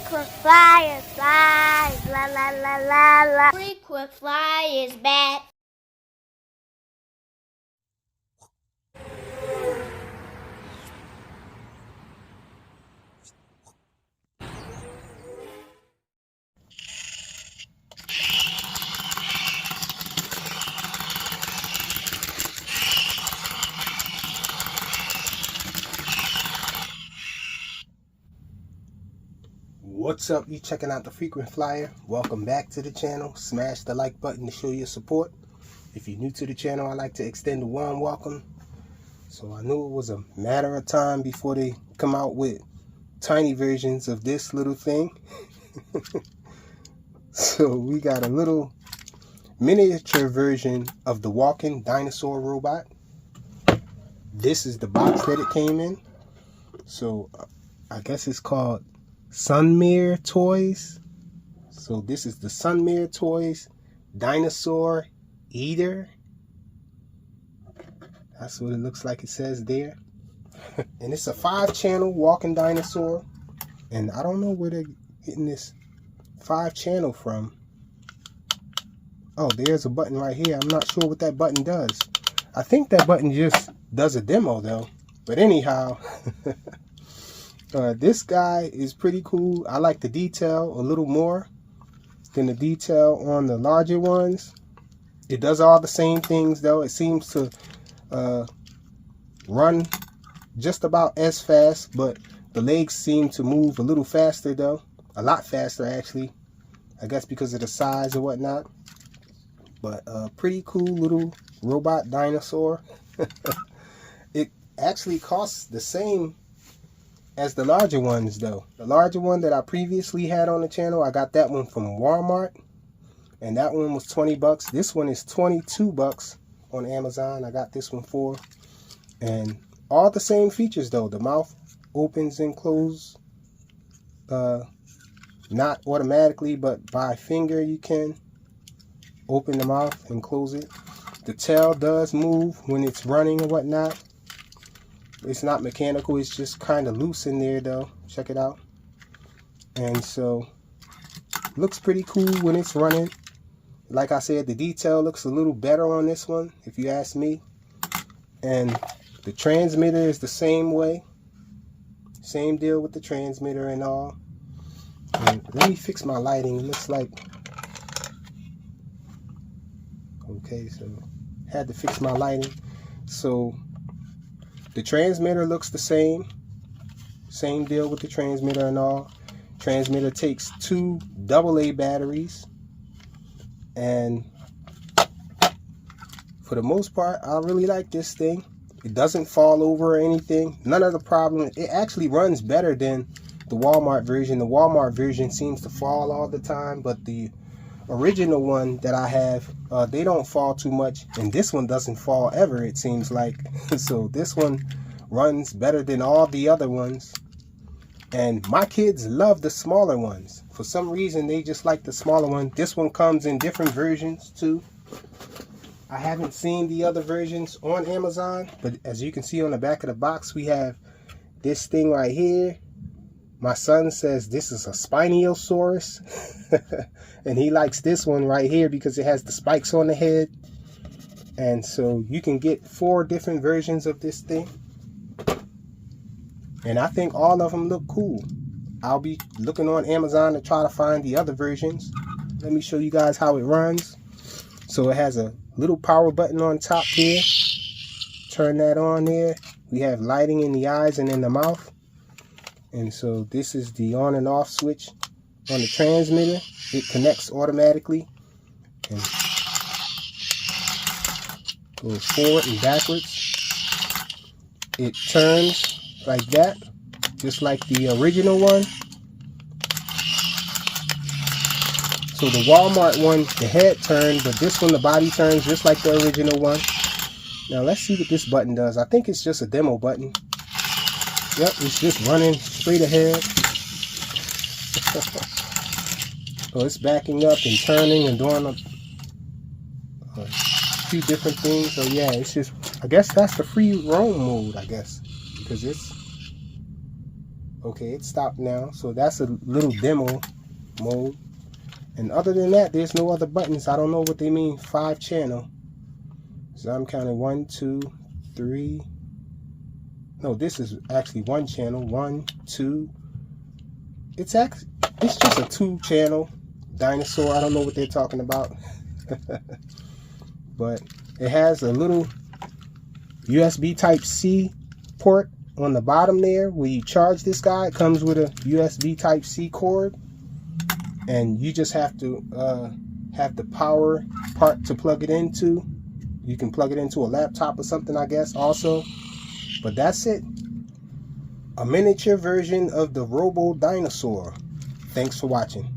Frequent flyer flies, la la la la la. Frequent flyers back. What's up? You checking out the Frequent Flyer? Welcome back to the channel. Smash the like button to show your support. If you're new to the channel, I'd like to extend a warm welcome. So I knew it was a matter of time before they come out with tiny versions of this little thing. So we got a little miniature version of the walking dinosaur robot. This is the box that it came in. So I guess it's called Sunmir toys. So this is the Sunmir toys Dinosaur Eater. That's what it looks like. It says there. And it's a 5-channel walking dinosaur, and I don't know where they're getting this 5-channel from. Oh, there's a button right here. I'm not sure what that button does. I think that button just does a demo though. But anyhow, this guy is pretty cool. I like the detail a little more than the detail on the larger ones. It does all the same things though. It seems to run just about as fast, but the legs seem to move a little faster though. A lot faster actually. I guess because of the size or whatnot. But pretty cool little robot dinosaur. It actually costs the same as the larger ones though. The larger one that I previously had on the channel, I got that one from Walmart, and that one was 20 bucks. This one is 22 bucks on Amazon. I got this one for, and all the same features though. The mouth opens and closes, not automatically, but by finger you can open the mouth and close it. The tail does move when it's running and whatnot. It's not mechanical, it's just kind of loose in there though. Check it out. And so looks pretty cool when it's running. Like I said, the detail looks a little better on this one, if you ask me. And the transmitter is the same way. Same deal with the transmitter and all. And let me fix my lighting. It looks like, okay, so had to fix my lighting. So the transmitter looks the same. Same deal with the transmitter and all. Transmitter takes 2 AA batteries. And for the most part, I really like this thing. It doesn't fall over or anything. None of the problem. It actually runs better than the Walmart version. The Walmart version seems to fall all the time, but the original one that I have, they don't fall too much, and this one doesn't fall ever, it seems like. So this one runs better than all the other ones, and my kids love the smaller ones. For some reason they just like the smaller one. This one comes in different versions too. I haven't seen the other versions on Amazon, but as you can see on the back of the box, we have this thing right here. My son says this is a Spinosaurus. And he likes this one right here because it has the spikes on the head. And so you can get 4 different versions of this thing. And I think all of them look cool. I'll be looking on Amazon to try to find the other versions. Let me show you guys how it runs. So it has a little power button on top here. Turn that on there. We have lighting in the eyes and in the mouth. And so this is the on and off switch on the transmitter. It connects automatically and goes forward and backwards. It turns like that, just like the original one. So the Walmart one, the head turned, but this one, the body turns just like the original one. Now let's see what this button does. I think it's just a demo button. Yep, it's just running straight ahead. So it's backing up and turning and doing a few different things. So yeah, it's just, I guess that's the free roam mode, I guess, because it's Okay, it stopped now. So that's a little demo mode. And other than that, there's no other buttons. I don't know what they mean, 5 channel. So I'm counting 1, 2, 3. No, this is actually 1 channel. 1, 2. It's just a 2 channel Dinosaur. I don't know what they're talking about. But it has a little USB Type-C port on the bottom there where you charge this guy. It comes with a USB Type-C cord, and you just have to have the power part to plug it into. You can plug it into a laptop or something, I guess, also. But that's it. A miniature version of the Robo Dinosaur. Thanks for watching.